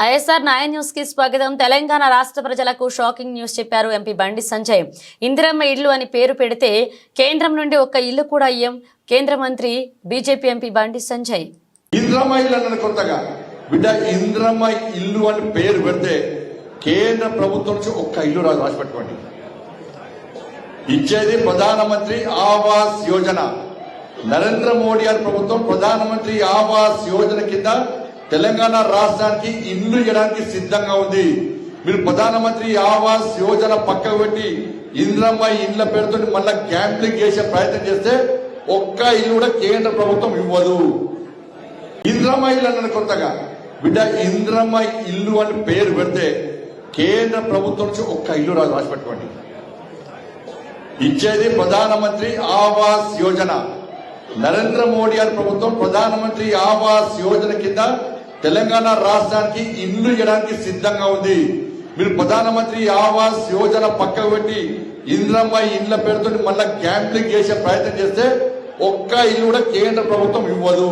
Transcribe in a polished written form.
ISR 9 news కి స్వాగతం. తెలంగాణ రాష్ట్ర ప్రజలకు షాకింగ్ న్యూస్ చెప్పారు ఎంపీ బండి సంజయ్. ఇందిరమ్మ ఇల్లు అని పేరు పెడితే కేంద్రం నుండి ఒక్క ఇల్లు కూడా ఇయ్యం. కేంద్ర మంత్రి బీజేపీ ఎంపీ బండి సంజయ్. ఇందిరమ్మ ఇల్లు అన్న కొత్తగా బిడ్డ ఇందిరమ్మ ఇల్లు అని పేరు పెడితే కేంద్ర ప్రభుత్వం నుంచి ఒక్క ఇల్లు రాసి పెట్టుకోండి. ఇచ్చేది ప్రధానమంత్రి ఆవాస్ యోజన. నరేంద్ర మోడీ గారి ప్రభుత్వం ప్రధానమంత్రి ఆవాస్ యోజన కింద తెలంగాణ రాష్ట్రానికి ఇల్లు ఇవ్వడానికి సిద్ధంగా ఉంది. మీరు ప్రధానమంత్రి ఆవాస్ యోజన పక్కకు పెట్టి ఇందిరమ్మ ఇళ్ల పేరుతో మళ్ళా గ్యాంబ్లింగ్ చేసే ప్రయత్నం చేస్తే ఒక్క ఇల్లు కూడా కేంద్ర ప్రభుత్వం ఇవ్వదు. ఇందిరమ్మ ఇల్లు అన్న కొత్తగా బిడ్డ ఇందిరమ్మ ఇల్లు అని పేరు పెడితే కేంద్ర ప్రభుత్వం నుంచి ఒక్క ఇల్లు రాసి పెట్టుకోండి. ఇచ్చేది ప్రధానమంత్రి ఆవాస్ యోజన. నరేంద్ర మోడీ గారి ప్రభుత్వం ప్రధానమంత్రి ఆవాస్ యోజన కింద తెలంగాణ రాష్ట్రానికి ఇల్లు ఇవ్వడానికి సిద్ధంగా ఉంది. మీరు ప్రధానమంత్రి ఆవాస్ యోజన పక్కకు పెట్టి ఇందిరమ్మ ఇళ్ల పేరుతో మళ్ళా గ్యాంబ్లింగ్ చేసే ప్రయత్నం చేస్తే ఒక్క ఇల్లు కూడా కేంద్ర ప్రభుత్వం ఇవ్వదు.